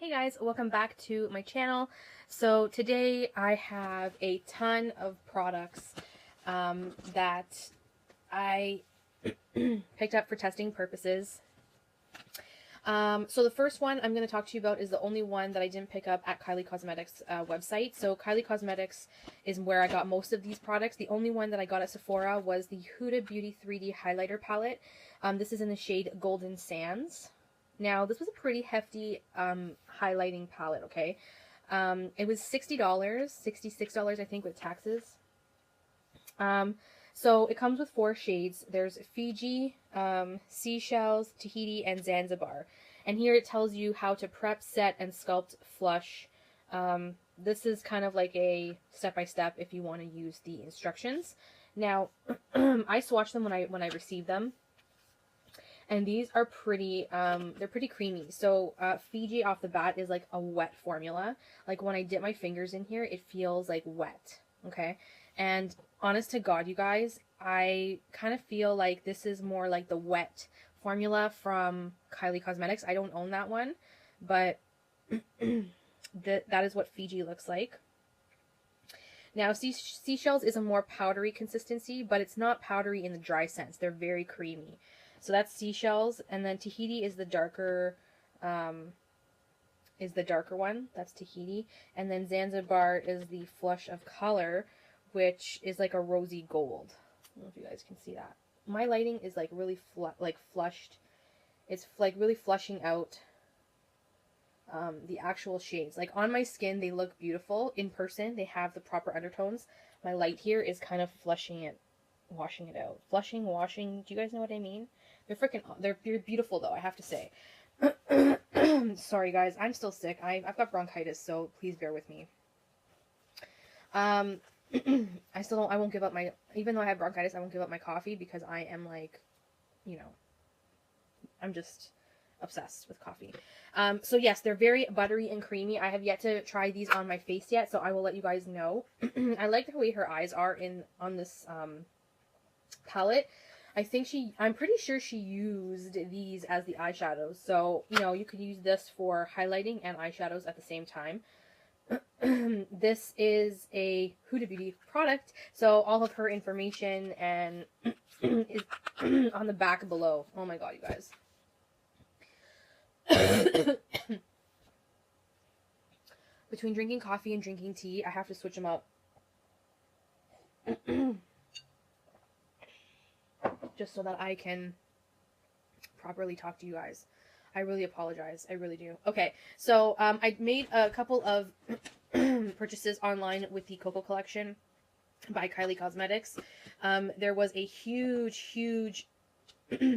Hey guys, welcome back to my channel. So today I have a ton of products that I picked up for testing purposes. So the first one I'm going to talk to you about is the only one that I didn't pick up at Kylie Cosmetics website. So Kylie Cosmetics is where I got most of these products. The only one that I got at Sephora was the Huda Beauty 3D Highlighter Palette. This is in the shade Golden Sands. Now, this was a pretty hefty highlighting palette, okay? It was $60, $66, I think, with taxes. So it comes with 4 shades. There's Fiji, Seashells, Tahiti, and Zanzibar. And here it tells you how to prep, set, and sculpt flush. This is kind of like a step-by-step if you want to use the instructions. Now, I swatched them when I received them. And these are pretty, they're pretty creamy. So, Fiji off the bat is like a wet formula. Like when I dip my fingers in here, it feels like wet, okay? And honest to God, you guys, I kind of feel like this is more like the wet formula from Kylie Cosmetics. I don't own that one, but that is what Fiji looks like. Now, Seashells is a more powdery consistency, but it's not powdery in the dry sense. They're very creamy. So that's Seashells, and then Tahiti is the darker one. That's Tahiti. And then Zanzibar is the flush of color, which is like a rosy gold. I don't know if you guys can see that. My lighting is like really flushed. It's like really flushing out the actual shades. Like on my skin, they look beautiful. In person, they have the proper undertones. My light here is kind of flushing it, washing it out. Flushing, washing. Do you guys know what I mean? They're beautiful though, I have to say. Sorry guys, I'm still sick. I've got bronchitis, so please bear with me. I won't give up even though I have bronchitis, I won't give up my coffee because I am like, I'm just obsessed with coffee. So yes, they're very buttery and creamy. I have yet to try these on my face yet, so I will let you guys know. I like the way her eyes are on this palette. I'm pretty sure she used these as the eyeshadows. So, you could use this for highlighting and eyeshadows at the same time. This is a Huda Beauty product, so all of her information and is on the back below. Oh my god, you guys. Between drinking coffee and drinking tea, I have to switch them up. Just so that I can properly talk to you guys. I really apologize. I really do. Okay, so I made a couple of purchases online with the Coco collection by Kylie Cosmetics. There was a huge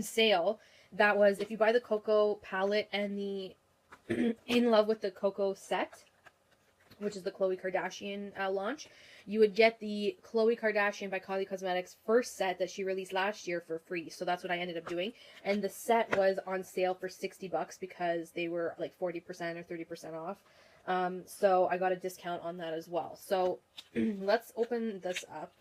sale that was, if you buy the Coco palette and the In Love with the Coco set, which is the Khloe Kardashian launch, you would get the Khloe Kardashian by Kylie Cosmetics first set that she released last year for free. So that's what I ended up doing. And the set was on sale for $60 because they were like 40% or 30% off. So I got a discount on that as well. So let's open this up.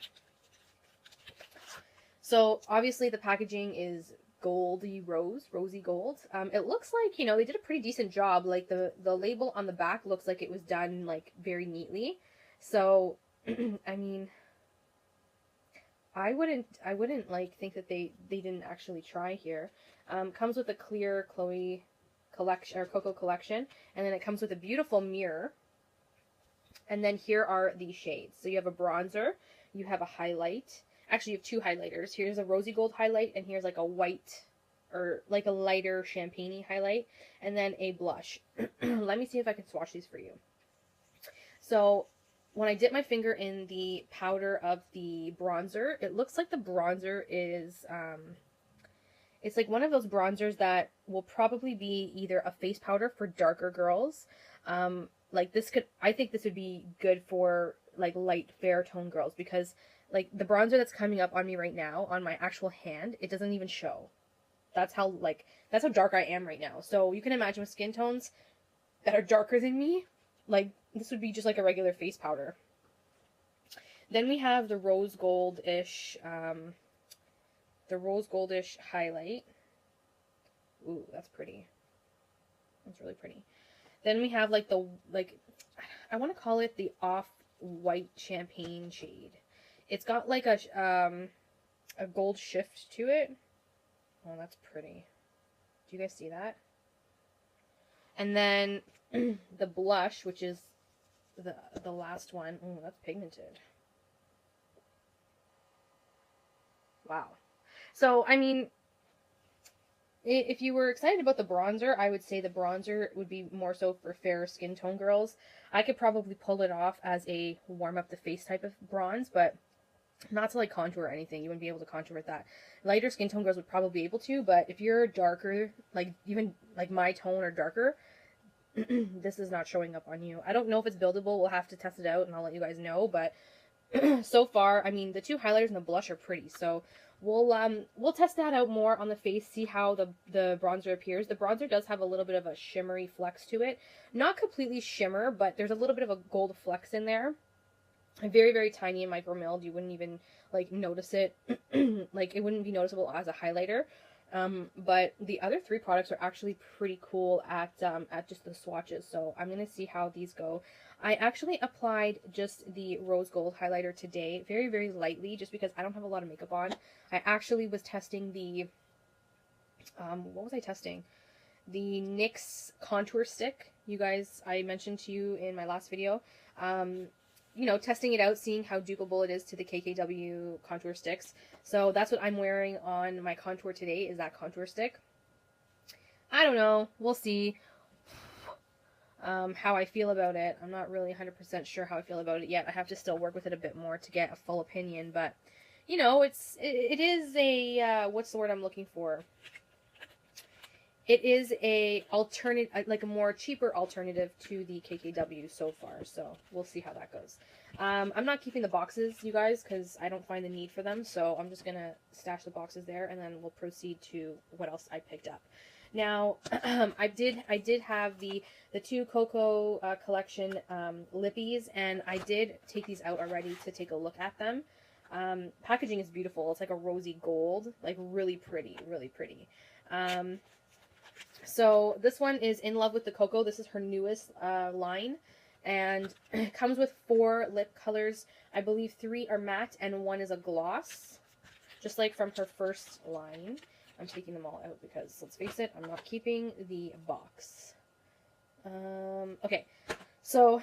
So obviously the packaging is rosy gold. It looks like, they did a pretty decent job. Like the label on the back looks like it was done like very neatly. So, I mean, I wouldn't like think that they didn't actually try here. Comes with a clear Khloe collection or Coco collection, and then it comes with a beautiful mirror. And then here are the shades. So you have a bronzer, you have a highlight. Actually, you have 2 highlighters. Here's a rosy gold highlight, and here's like a white or like a lighter champagne-y highlight, and then a blush. Let me see if I can swatch these for you. So when I dip my finger in the powder of the bronzer, it looks like the bronzer is, it's like one of those bronzers that will probably be either a face powder for darker girls. Like I think this would be good for like light fair tone girls, because like the bronzer that's coming up on me right now on my actual hand, it doesn't even show. That's how dark I am right now. So you can imagine with skin tones that are darker than me, like this would be just like a regular face powder. Then we have the rose goldish highlight. Ooh, that's pretty. That's really pretty. Then we have like the, like, I want to call it the off-white champagne shade. It's got like a gold shift to it. Oh, that's pretty. Do you guys see that? And then the blush, which is the last one. Oh, that's pigmented. Wow. So, I mean, if you were excited about the bronzer, I would say the bronzer would be more so for fair skin tone girls. I could probably pull it off as a warm up the face type of bronze, but not to like contour or anything. You wouldn't be able to contour with that. Lighter skin tone girls would probably be able to, but if you're darker, like even like my tone or darker, this is not showing up on you. I don't know if it's buildable. We'll have to test it out and I'll let you guys know, but so far, I mean, the two highlighters and the blush are pretty, so we'll test that out more on the face, see how the bronzer appears. The bronzer does have a little bit of a shimmery flex to it. Not completely shimmer, but there's a little bit of a gold flex in there. Very, very tiny and micro milled. You wouldn't even like notice it. Like it wouldn't be noticeable as a highlighter. But the other three products are actually pretty cool at just the swatches. So I'm gonna see how these go. I actually applied just the rose gold highlighter today, very, very lightly, just because I don't have a lot of makeup on. I actually was testing the what was I testing? The NYX contour stick. You guys, I mentioned to you in my last video. You know, testing it out, seeing how dupeable it is to the KKW contour sticks. So that's what I'm wearing on my contour today, is that contour stick. I don't know. We'll see how I feel about it. I'm not really 100% sure how I feel about it yet. I have to still work with it a bit more to get a full opinion. But, you know, it is a, what's the word I'm looking for? It is a alternative, like a more cheaper alternative to the KKW so far, so we'll see how that goes. I'm not keeping the boxes, you guys, because I don't find the need for them, so I'm just gonna stash the boxes there, and then we'll proceed to what else I picked up. Now, I did have the two Coco collection lippies, and I did take these out already to take a look at them. Packaging is beautiful. It's like a rosy gold, like really pretty, really pretty. So this one is In Love with the Coco. This is her newest line, and it comes with 4 lip colors. I believe 3 are matte and 1 is a gloss, just like from her first line. I'm taking them all out because, let's face it, I'm not keeping the box. Okay, so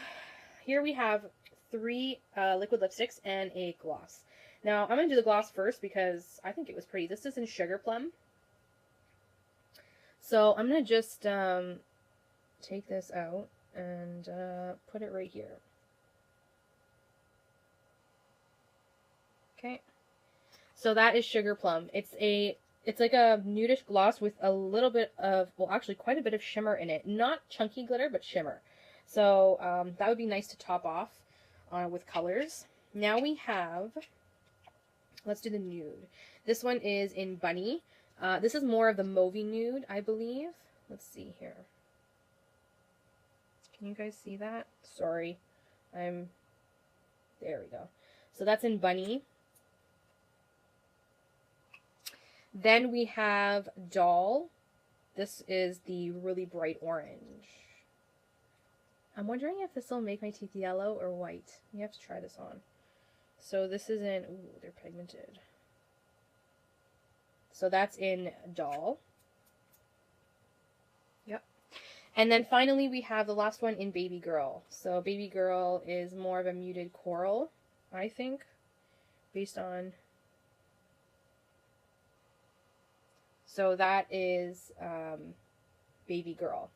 here we have 3 liquid lipsticks and a gloss. Now, I'm going to do the gloss first because I think it was pretty. This is in Sugar Plum. So I'm going to just take this out and put it right here. Okay. So that is Sugar Plum. It's like a nudish gloss with a little bit of, well, actually quite a bit of shimmer in it. Not chunky glitter, but shimmer. So that would be nice to top off with colors. Now we have, let's do the nude. This one is in Bunny. This is more of the mauvey nude, I believe. Let's see here. Can you guys see that? Sorry. There we go. So that's in Bunny. Then we have Doll. This is the really bright orange. I'm wondering if this will make my teeth yellow or white. You have to try this on. So this is in, ooh, they're pigmented. So that's in Doll. Yep. And then finally we have the last one in Baby Girl. So Baby Girl is more of a muted coral, I think, based on... So that is Baby Girl.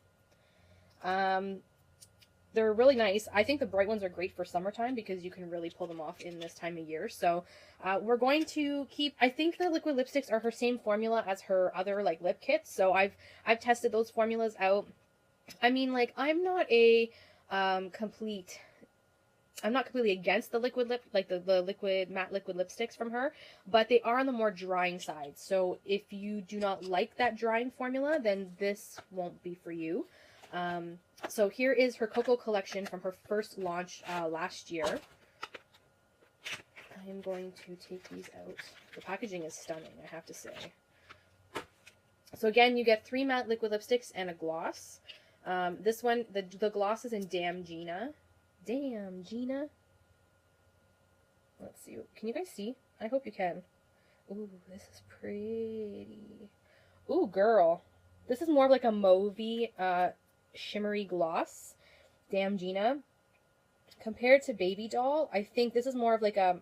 They're really nice. I think the bright ones are great for summertime because you can really pull them off in this time of year. So we're going to keep, I think the liquid lipsticks are her same formula as her other like lip kits. So I've tested those formulas out. I mean, like, I'm not completely against the liquid lip, like the liquid matte liquid lipsticks from her, but they are on the more drying side. So if you do not like that drying formula, then this won't be for you. So here is her Coco collection from her first launch last year. I am going to take these out. The packaging is stunning, I have to say. So again, you get 3 matte liquid lipsticks and a gloss. This one, the gloss is in Damn Gina. Damn Gina. Let's see. Can you guys see? I hope you can. Ooh, this is pretty. Ooh, girl. This is more of like a mauvey, shimmery gloss. Damn Gina. Compared to Baby Doll, I think this is more of like a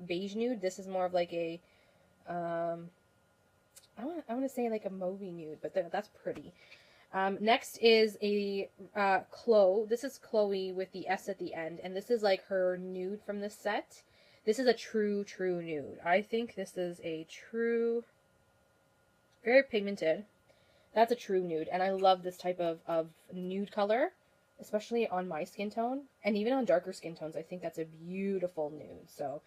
beige nude. This is more of like a I want to say like a mauvey nude, but that's pretty. Next is a Chloe. This is Chloe with the S at the end, and this is like her nude from this set. This is a true nude. I think this is a true, very pigmented. That's a true nude, and I love this type of nude color, especially on my skin tone, and even on darker skin tones. I think that's a beautiful nude. So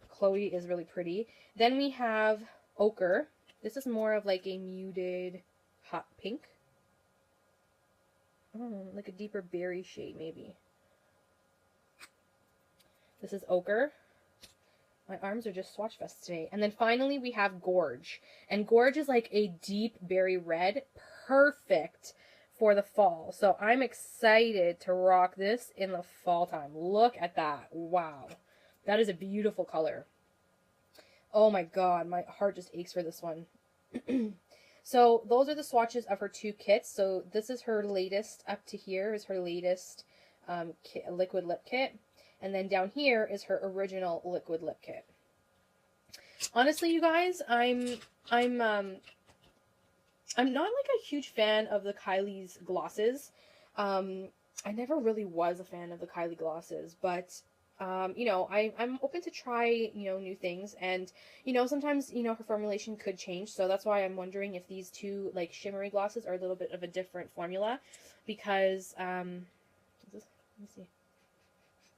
Chloe is really pretty. Then we have Ochre. This is more of like a muted hot pink. Oh, like a deeper berry shade, maybe. This is Ochre. My arms are just Swatch Fest today. And then finally we have Gorge. And Gorge is like a deep berry red. Perfect for the fall. So I'm excited to rock this in the fall time. Look at that. Wow. That is a beautiful color. Oh my god, my heart just aches for this one. So those are the swatches of her 2 kits. So this is her latest, up to here is her latest liquid lip kit. And then down here is her original liquid lip kit. Honestly, you guys, I'm not like a huge fan of the Kylie's glosses. I never really was a fan of the Kylie glosses, but you know, I'm open to try, you know, new things, and, you know, sometimes, you know, her formulation could change, so that's why I'm wondering if these 2, like, shimmery glosses are a little bit of a different formula, because, let me see.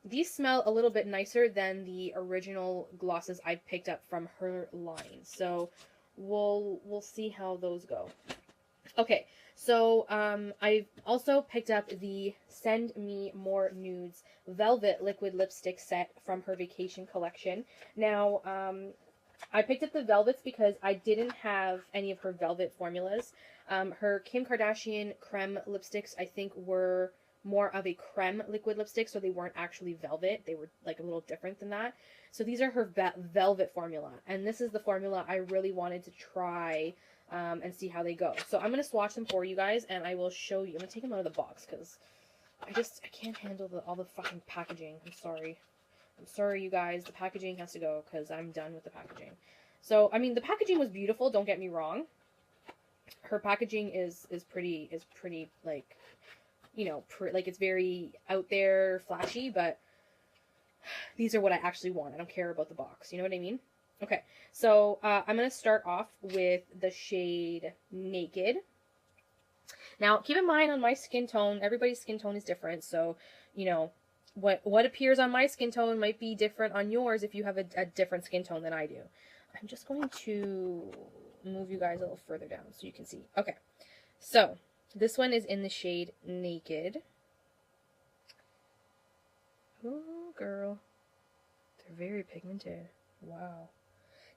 These smell a little bit nicer than the original glosses I picked up from her line, so we'll see how those go. Okay, so I've also picked up the Send Me More Nudes Velvet Liquid Lipstick set from her Vacation collection. Now, I picked up the Velvets because I didn't have any of her Velvet formulas. Her Kim Kardashian creme lipsticks, I think, were more of a creme liquid lipstick, so they weren't actually velvet. They were like a little different than that. So these are her velvet formula, and this is the formula I really wanted to try and see how they go. So I'm going to swatch them for you guys, and I will show you. I'm going to take them out of the box because I can't handle all the fucking packaging. I'm sorry. I'm sorry, you guys. The packaging has to go because I'm done with the packaging. So, I mean, the packaging was beautiful, don't get me wrong. Her packaging is pretty, like, you know, like, it's very out there, flashy, but these are what I actually want. I don't care about the box. You know what I mean? Okay, so I'm going to start off with the shade Naked. Now, keep in mind, on my skin tone, everybody's skin tone is different, so, you know, what appears on my skin tone might be different on yours if you have a different skin tone than I do. I'm just going to move you guys a little further down so you can see. Okay, so this one is in the shade Naked. Oh, girl. They're very pigmented. Wow.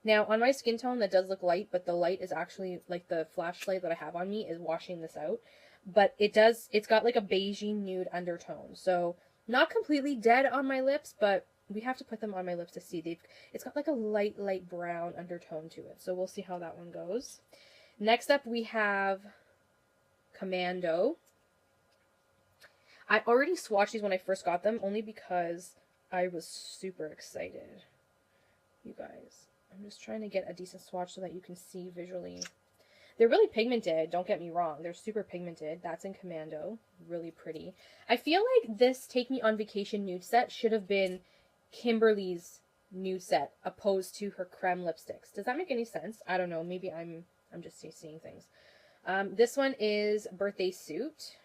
Now, on my skin tone, that does look light, but the light is actually, like, the flashlight that I have on me is washing this out. But it's got, like, a beigey nude undertone. So, not completely dead on my lips, but we have to put them on my lips to see. It's got, like, a light brown undertone to it. So, we'll see how that one goes. Next up, we have Commando. I already swatched these when I first got them, only because I was super excited. You guys, I'm just trying to get a decent swatch so that you can see visually. They're really pigmented, don't get me wrong. They're super pigmented. That's in Commando. Really pretty. I feel like this Take Me on Vacation nude set should have been Kimberly's nude set opposed to her creme lipsticks. Does that make any sense? I don't know. Maybe I'm just seeing things. This one is Birthday Suit.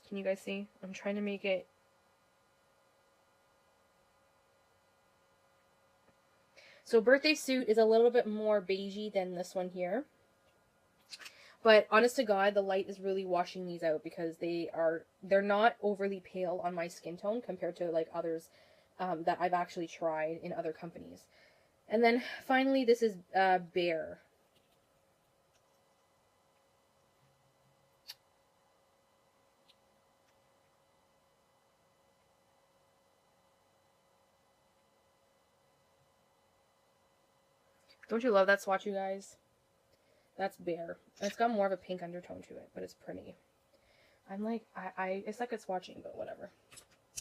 Can you guys see? I'm trying to make it. So Birthday Suit is a little bit more beigey than this one here. But honest to God, the light is really washing these out because they're not overly pale on my skin tone compared to like others that I've actually tried in other companies. And then finally, this is Bear. Don't you love that swatch, you guys? That's Bear. And it's got more of a pink undertone to it, but it's pretty. I'm like, it's like it's swatching, but whatever.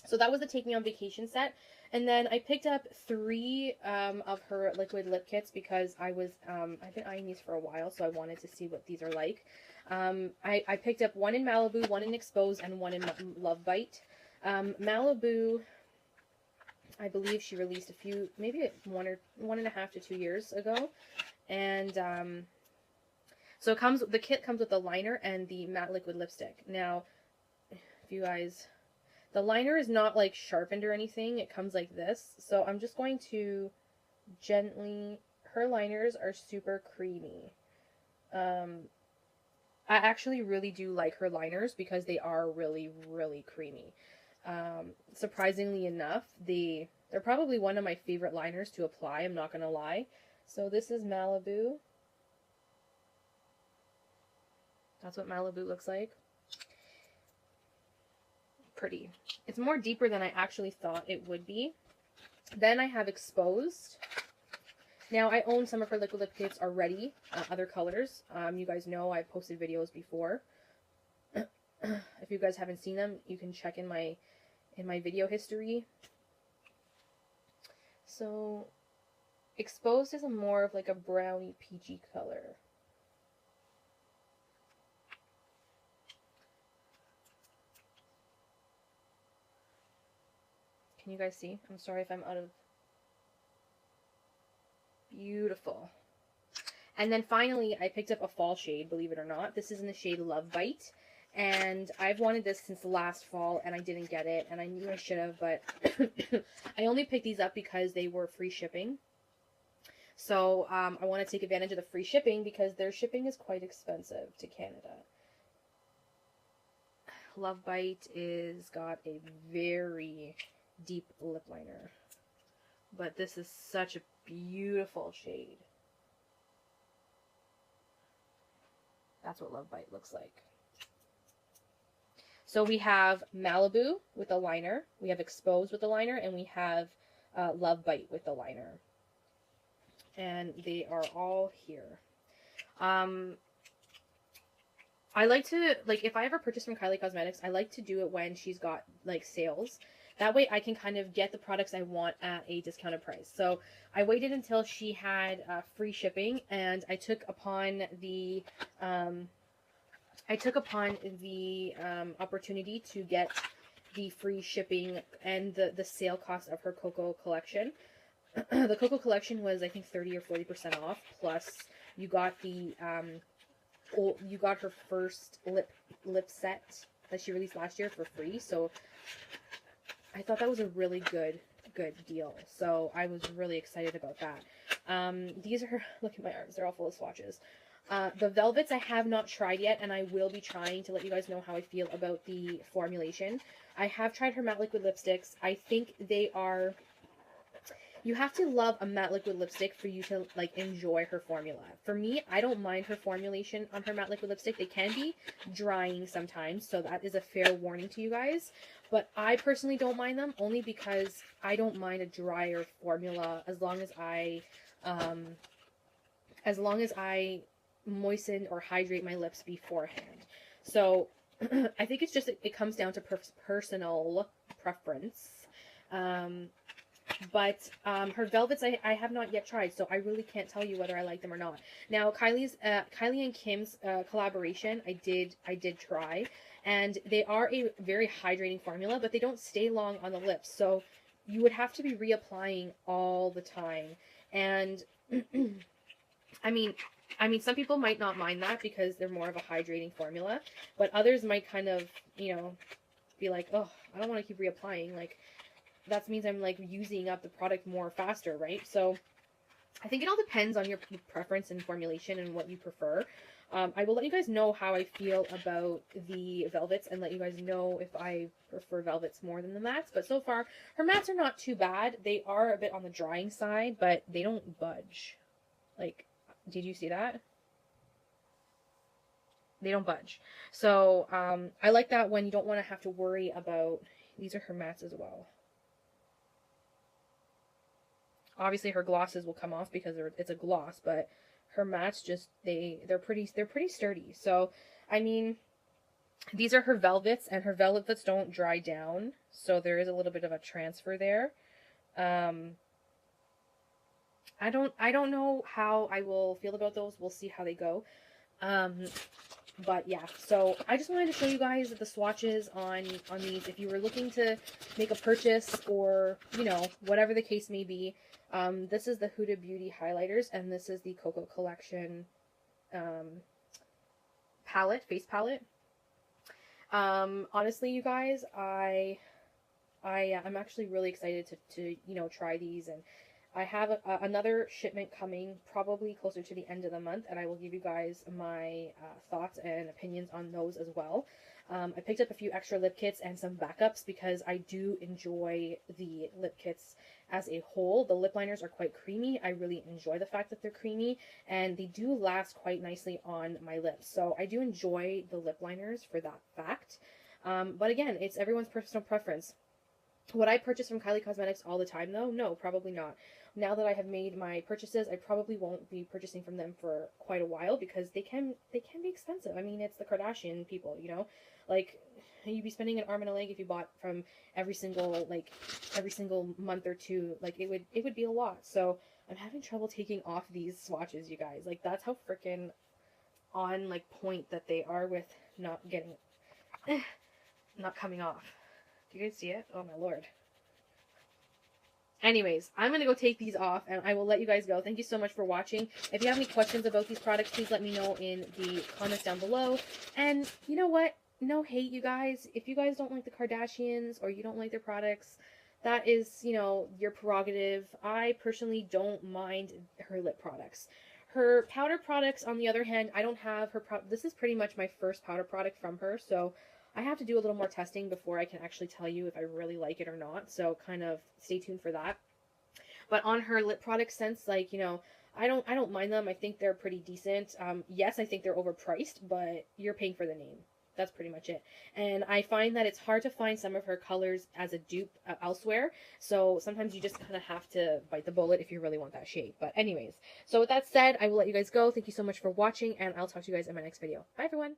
So that was the Take Me on Vacation set. And then I picked up 3 of her liquid lip kits because I've been eyeing these for a while, so I wanted to see what these are like. I picked up 1 in Malibu, 1 in Expose, and 1 in Love Bite. Malibu, I believe she released a few, maybe 1.5 to 2 years ago. And so the kit comes with the liner and the matte liquid lipstick. Now, if you guys, the liner is not like sharpened or anything. It comes like this. So I'm just going to gently, her liners are super creamy. I actually really do like her liners because they are really, really creamy. Surprisingly enough, they're probably one of my favorite liners to apply, I'm not gonna lie. So this is Malibu. That's what Malibu looks like. Pretty. It's more deeper than I actually thought it would be. Then I have Exposed. Now, I own some of her liquid lip kits already, other colors. You guys know I've posted videos before. If you guys haven't seen them, you can check in my video history. So, Exposed is more of like a brownie peachy color. Can you guys see? I'm sorry if I'm out of... Beautiful. And then finally, I picked up a fall shade, believe it or not. This is in the shade Love Bite. And I've wanted this since last fall, and I didn't get it. And I knew I should have, but I only picked these up because they were free shipping. So I want to take advantage of the free shipping because their shipping is quite expensive to Canada. Love Bite is got a very deep lip liner. But this is such a beautiful shade. That's what Love Bite looks like. So we have Malibu with a liner, we have Exposed with a liner, and we have Love Bite with the liner. And they are all here. I like to, like, if I ever purchase from Kylie Cosmetics, I like to do it when she's got, like, sales. That way I can kind of get the products I want at a discounted price. So I waited until she had free shipping, and I took upon the opportunity to get the free shipping and the sale cost of her Cocoa collection. The Cocoa collection was, I think, 30 or 40% off. Plus, you got the you got her first lip set that she released last year for free. So I thought that was a really good deal. So I was really excited about that. These are, look at my arms, they're all full of swatches. The velvets I have not tried yet, and I will be trying to let you guys know how I feel about the formulation. I have tried her matte liquid lipsticks. I think they are... You have to love a matte liquid lipstick for you to, like, enjoy her formula. For me, I don't mind her formulation on her matte liquid lipstick. They can be drying sometimes, so that is a fair warning to you guys. But I personally don't mind them, only because I don't mind a drier formula as long as I moisten or hydrate my lips beforehand. So I think it's just, it comes down to personal preference. But her velvets I have not yet tried, so I really can't tell you whether I like them or not. Now, Kylie and Kim's collaboration, I did try, and they are a very hydrating formula, but they don't stay long on the lips, so you would have to be reapplying all the time. And I mean, some people might not mind that because they're more of a hydrating formula, but others might kind of, you know, be like, oh, I don't want to keep reapplying, like, that means I'm, like, using up the product more faster, right? So I think it all depends on your preference and formulation and what you prefer. I will let you guys know how I feel about the velvets and let you guys know if I prefer velvets more than the mattes. But so far, her mattes are not too bad. They are a bit on the drying side, but they don't budge. Like, did you see that? They don't budge. So, I like that when you don't want to have to worry about... These are her mattes as well. Obviously, her glosses will come off because it's a gloss, but her mattes just they're pretty sturdy. So, I mean, these are her velvets, and her velvets don't dry down, so there is a little bit of a transfer there. I don't know how I will feel about those. We'll see how they go. But yeah, so I just wanted to show you guys the swatches on these. If you were looking to make a purchase or, you know, whatever the case may be, this is the Huda Beauty highlighters, and this is the Coco Collection palette, face palette. Honestly, you guys, I'm actually really excited to you know, try these, and I have another shipment coming probably closer to the end of the month, and I will give you guys my thoughts and opinions on those as well. I picked up a few extra lip kits and some backups because I do enjoy the lip kits as a whole. The lip liners are quite creamy. I really enjoy the fact that they're creamy, and they do last quite nicely on my lips. So I do enjoy the lip liners for that fact. But again, it's everyone's personal preference. Would I purchase from Kylie Cosmetics all the time though? No, probably not. Now that I have made my purchases, I probably won't be purchasing from them for quite a while because they can be expensive. I mean, it's the Kardashian people, you know? Like, you'd be spending an arm and a leg if you bought from every single month or two. Like, it would be a lot. So I'm having trouble taking off these swatches, you guys. Like, that's how freaking on, like, point that they are with not getting, not coming off. Do you guys see it? Oh my lord. Anyways, I'm going to go take these off, and I will let you guys go. Thank you so much for watching. If you have any questions about these products, please let me know in the comments down below. And you know what? No hate, you guys. If you guys don't like the Kardashians or you don't like their products, that is, you know, your prerogative. I personally don't mind her lip products. Her powder products, on the other hand, I don't have her... This is pretty much my first powder product from her, so I have to do a little more testing before I can actually tell you if I really like it or not. So kind of stay tuned for that. But on her lip product sense, like, you know, I don't mind them. I think they're pretty decent. Yes, I think they're overpriced, but you're paying for the name. That's pretty much it. And I find that it's hard to find some of her colors as a dupe elsewhere. So sometimes you just kind of have to bite the bullet if you really want that shade. But anyways, so with that said, I will let you guys go. Thank you so much for watching, and I'll talk to you guys in my next video. Bye, everyone.